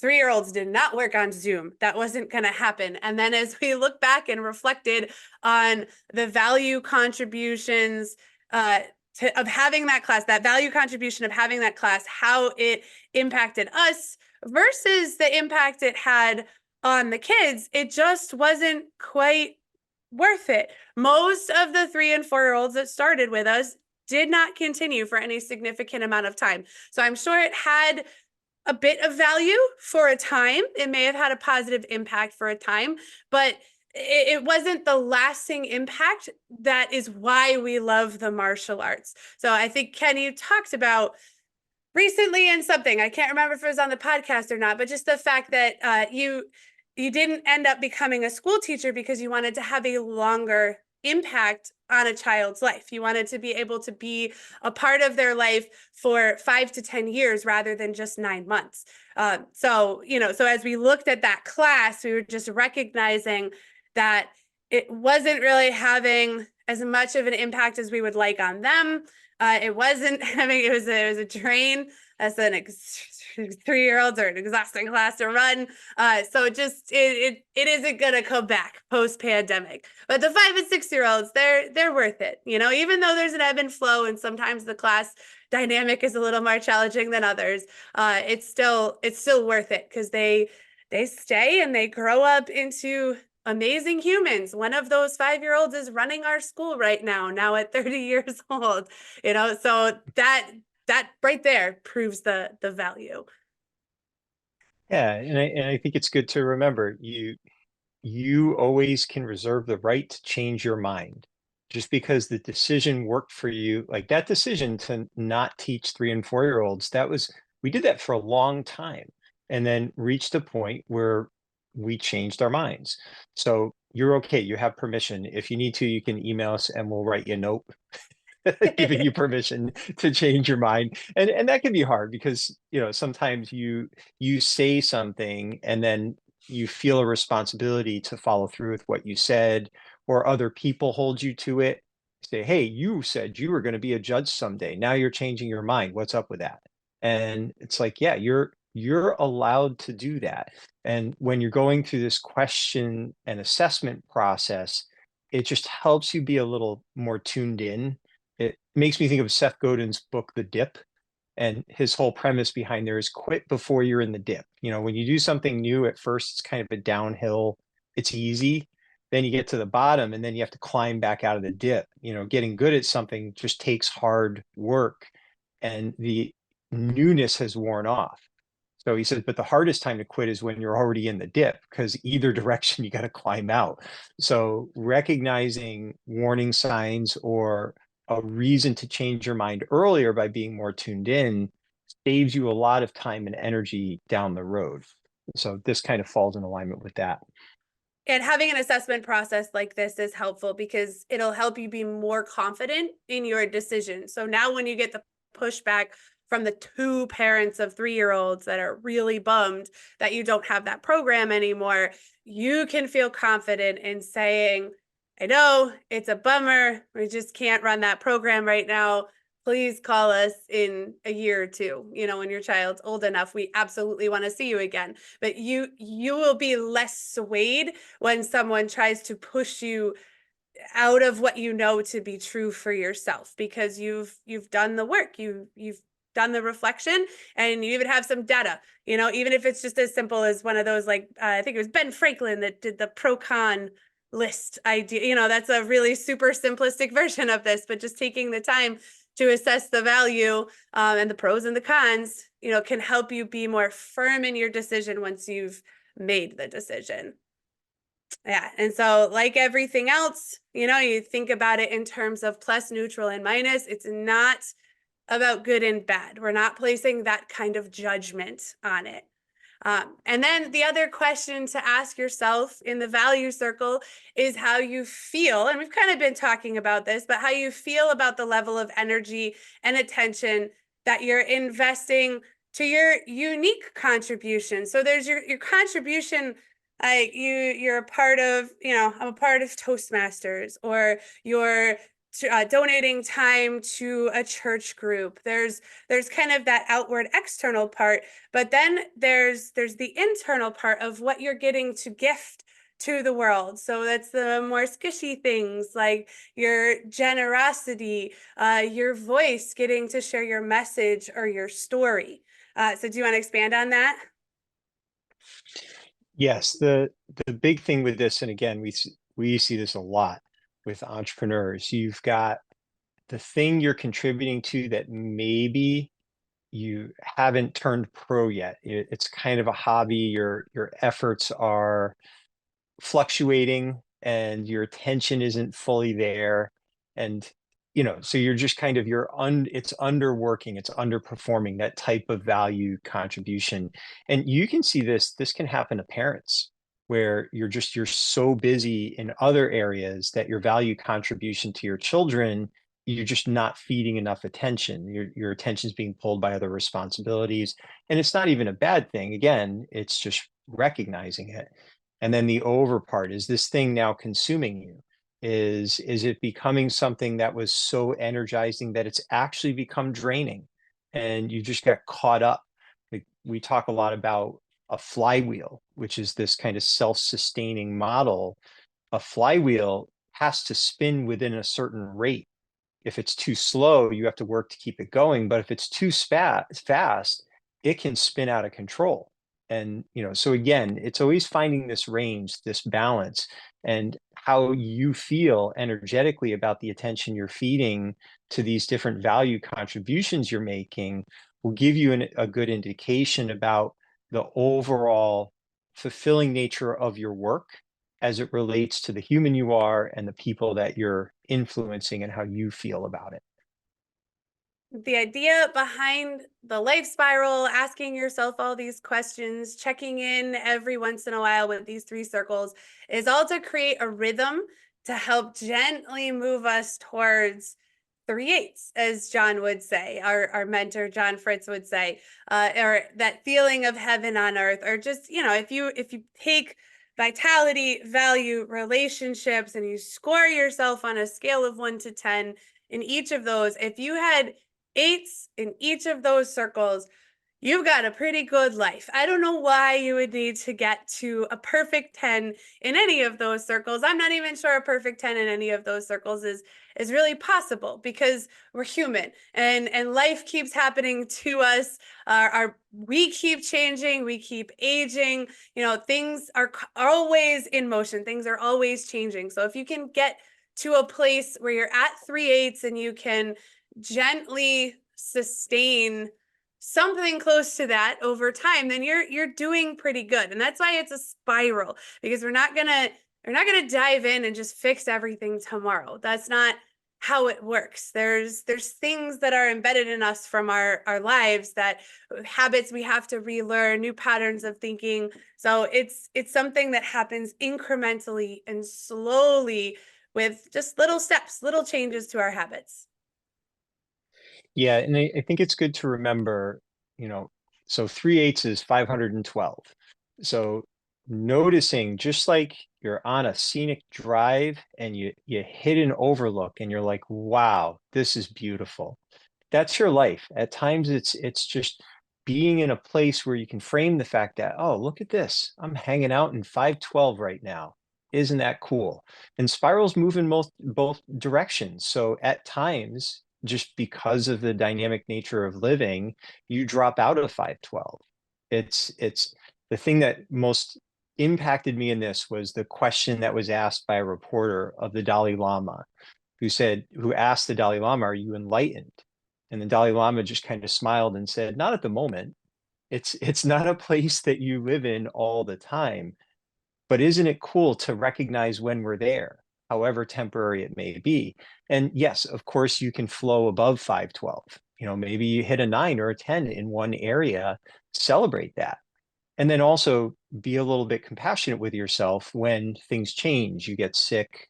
3 year olds did not work on Zoom. That wasn't going to happen. And then as we look back and reflected on the value contributions of having that class, that value contribution of having that class, how it impacted us versus the impact it had on the kids, it just wasn't quite worth it. Most of the 3 and 4 year olds that started with us did not continue for any significant amount of time. So I'm sure it had a bit of value for a time. It may have had a positive impact for a time, but it wasn't the lasting impact that is why we love the martial arts. So I think, Ken, you talked about recently in something, I can't remember if it was on the podcast or not, but just the fact that you didn't end up becoming a school teacher because you wanted to have a longer impact on a child's life. You wanted to be able to be a part of their life for 5 to 10 years rather than just 9 months. So as we looked at that class, we were just recognizing that it wasn't really having as much of an impact as we would like on them. It wasn't having, it was a drain as an 3 year olds are an exhausting class to run. So it isn't gonna come back post pandemic. But the 5 and 6 year olds, they're worth it. Even though there's an ebb and flow, and sometimes the class dynamic is a little more challenging than others, it's still worth it because they stay and they grow up into amazing humans. One of those 5 year olds is running our school right now at 30 years old. So that right there proves the value. Yeah, and I think it's good to remember you always can reserve the right to change your mind. Just because the decision worked for you, like that decision to not teach 3 and 4 year olds, we did that for a long time, and then reached a point where we changed our minds. So you're okay, you have permission. If you need to, you can email us and we'll write you a note giving you permission to change your mind. And that can be hard because sometimes you say something and then you feel a responsibility to follow through with what you said, or other people hold you to it. Say, hey, you said you were going to be a judge someday, now you're changing your mind, what's up with that? And it's like, yeah, you're allowed to do that. And when you're going through this question and assessment process, it just helps you be a little more tuned in. It makes me think of Seth Godin's book, The Dip. And his whole premise behind there is quit before you're in the dip. When you do something new at first, it's kind of a downhill, it's easy. Then you get to the bottom and then you have to climb back out of the dip. Getting good at something just takes hard work, and the newness has worn off. So he says, but the hardest time to quit is when you're already in the dip, because either direction you got to climb out. So recognizing warning signs or a reason to change your mind earlier by being more tuned in saves you a lot of time and energy down the road. So this kind of falls in alignment with that. And having an assessment process like this is helpful because it'll help you be more confident in your decision. So now when you get the pushback from the 2 parents of 3 year olds that are really bummed that you don't have that program anymore, you can feel confident in saying, I know it's a bummer, we just can't run that program right now. Please call us in a year or 2. When your child's old enough, we absolutely want to see you again. But you will be less swayed when someone tries to push you out of what you know to be true for yourself, because you've done the work, you've done the reflection, and you even have some data. Even if it's just as simple as one of those, like I think it was Ben Franklin that did the pro-con list idea. That's a really super simplistic version of this, but just taking the time to assess the value and the pros and the cons, can help you be more firm in your decision once you've made the decision. Yeah. And so, like everything else, you think about it in terms of plus, neutral, and minus. It's not about good and bad. We're not placing that kind of judgment on it. And then the other question to ask yourself in the value circle is how you feel. And we've kind of been talking about this, but how you feel about the level of energy and attention that you're investing to your unique contribution. So there's your contribution. Like you're a part of, I'm a part of Toastmasters, or you're donating time to a church group. There's kind of that outward external part, but then there's the internal part of what you're getting to gift to the world. So that's the more squishy things like your generosity, your voice, getting to share your message or your story. So do you want to expand on that? Yes, the big thing with this, and again, we see this a lot with entrepreneurs. You've got the thing you're contributing to that maybe you haven't turned pro yet. It's kind of a hobby. Your efforts are fluctuating and your attention isn't fully there. And so you're just kind of it's underworking, it's underperforming, that type of value contribution. And you can see this can happen to parents, where you're so busy in other areas that your value contribution to your children, you're just not feeding enough attention. Your attention is being pulled by other responsibilities. And it's not even a bad thing. Again, it's just recognizing it. And then the over part, is this thing now consuming you? Is it becoming something that was so energizing that it's actually become draining, and you just got caught up? Like, we talk a lot about a flywheel, which is this kind of self-sustaining model. A flywheel has to spin within a certain rate. If it's too slow, you have to work to keep it going. But if it's too fast, it can spin out of control. And, so again, it's always finding this range, this balance, and how you feel energetically about the attention you're feeding to these different value contributions you're making will give you a good indication about the overall fulfilling nature of your work as it relates to the human you are and the people that you're influencing and how you feel about it. The idea behind the life spiral, asking yourself all these questions, checking in every once in a while with these three circles, is all to create a rhythm to help gently move us towards 3/8, as John would say, our mentor John Fritz would say, or that feeling of heaven on earth, or just, if you take vitality, value, relationships, and you score yourself on a scale of 1 to 10 in each of those, if you had eights in each of those circles, you've got a pretty good life. I don't know why you would need to get to a perfect 10 in any of those circles. I'm not even sure a perfect 10 in any of those circles is really possible, because we're human, and life keeps happening to us. We keep changing, we keep aging. Things are always in motion. Things are always changing. So if you can get to a place where you're at 3/8 and you can gently sustain something close to that over time, then you're doing pretty good. And that's why it's a spiral, because we're not gonna dive in and just fix everything tomorrow. That's not how it works. There's things that are embedded in us from our lives, that habits we have to relearn, new patterns of thinking. So it's something that happens incrementally and slowly, with just little steps, little changes to our habits. Yeah, and I think it's good to remember, so 3/8 is 512. So noticing, just like you're on a scenic drive and you hit an overlook and you're like, wow, this is beautiful. That's your life. At times it's just being in a place where you can frame the fact that, oh, look at this. I'm hanging out in 512 right now. Isn't that cool? And spirals move in both directions. So at times, just because of the dynamic nature of living, you drop out of 512. It's the thing that most impacted me in this was the question that was asked by a reporter of the Dalai Lama, who asked the Dalai Lama, "Are you enlightened?" And the Dalai Lama just kind of smiled and said, "Not at the moment." It's not a place that you live in all the time, but isn't it cool to recognize when we're there, however temporary it may be? And yes, of course, you can flow above 512. Maybe you hit a 9 or a 10 in one area, celebrate that. And then also be a little bit compassionate with yourself when things change, you get sick,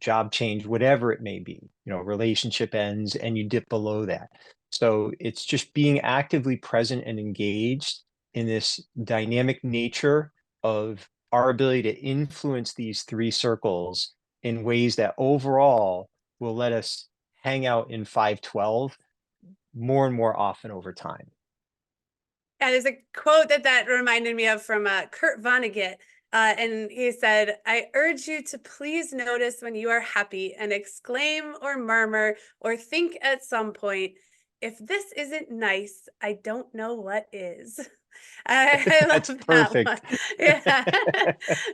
job change, whatever it may be, relationship ends and you dip below that. So it's just being actively present and engaged in this dynamic nature of our ability to influence these three circles in ways that overall will let us hang out in 512 more and more often over time. Yeah, there's a quote that reminded me of from Kurt Vonnegut. And he said, I urge you to please notice when you are happy and exclaim or murmur or think at some point, if this isn't nice, I don't know what is. I That's love that one. perfect. Yeah.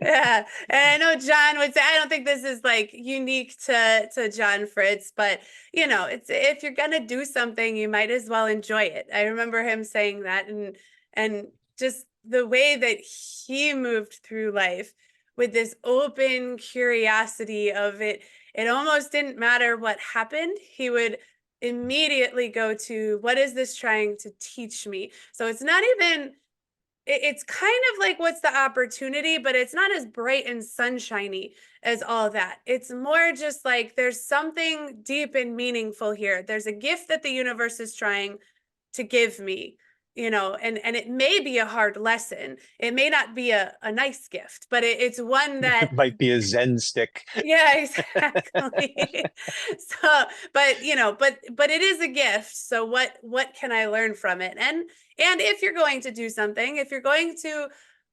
Yeah. And I know John would say, I don't think this is like unique to John Fritz, but it's if you're gonna do something, you might as well enjoy it. I remember him saying that, and just the way that he moved through life with this open curiosity of it. It almost didn't matter what happened. He would immediately go to, what is this trying to teach me? So it's not even, it's kind of like, what's the opportunity, but it's not as bright and sunshiny as all that. It's more just like there's something deep and meaningful here. There's a gift that the universe is trying to give me, and it may be a hard lesson. It may not be a nice gift, but it's one that, It might be a Zen stick. yeah, exactly. So, but it is a gift. So what can I learn from it? And if you're going to do something, if you're going to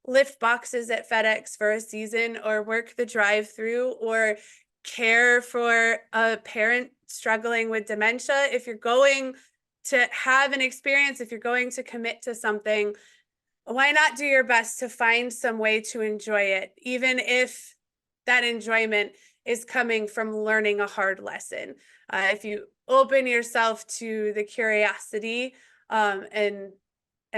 lift boxes at FedEx for a season, or work the drive-through, or care for a parent struggling with dementia, if you're going to have an experience, if you're going to commit to something, why not do your best to find some way to enjoy it, even if that enjoyment is coming from learning a hard lesson. If you open yourself to the curiosity, and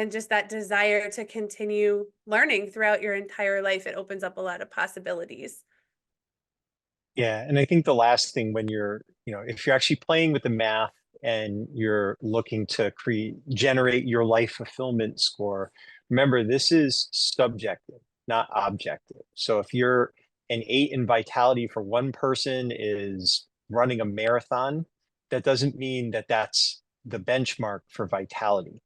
just that desire to continue learning throughout your entire life, it opens up a lot of possibilities. Yeah, and I think the last thing when if you're actually playing with the math and you're looking to generate your life fulfillment score, remember this is subjective, not objective. So if you're an 8 in vitality for one person is running a marathon, that doesn't mean that that's the benchmark for vitality.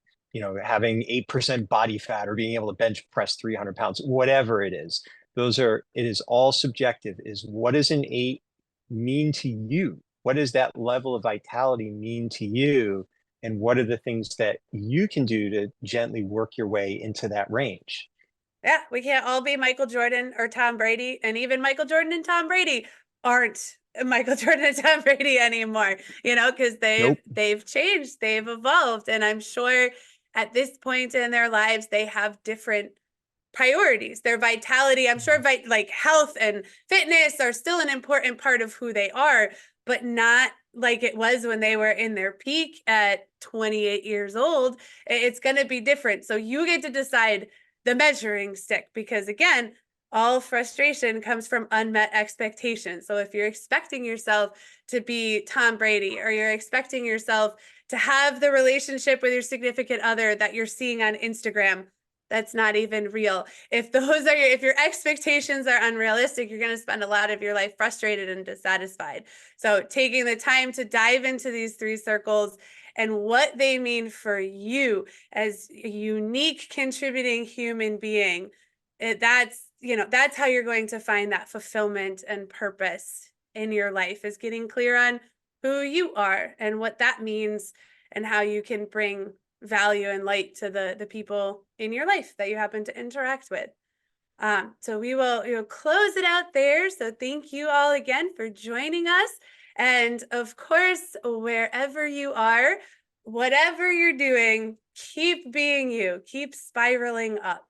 Having 8% body fat or being able to bench press 300 pounds, whatever it is, it is all subjective. Is what does an 8 mean to you? What does that level of vitality mean to you? And what are the things that you can do to gently work your way into that range? Yeah, we can't all be Michael Jordan or Tom Brady, and even Michael Jordan and Tom Brady aren't Michael Jordan and Tom Brady anymore, because they've Nope. they've changed, they've evolved, and I'm sure at this point in their lives they have different priorities. Their vitality, I'm sure, like health and fitness are still an important part of who they are, but not like it was when they were in their peak at 28 years old. It's going to be different. So you get to decide the measuring stick, because again, all frustration comes from unmet expectations. So if you're expecting yourself to be Tom Brady, or you're expecting yourself to have the relationship with your significant other that you're seeing on Instagram, that's not even real. If your expectations are unrealistic, you're going to spend a lot of your life frustrated and dissatisfied. So taking the time to dive into these three circles and what they mean for you as a unique contributing human being, that's how you're going to find that fulfillment and purpose in your life, is getting clear on who you are and what that means, and how you can bring value and light to the people in your life that you happen to interact with. So we will close it out there. So thank you all again for joining us. And of course, wherever you are, whatever you're doing, keep being you, keep spiraling up.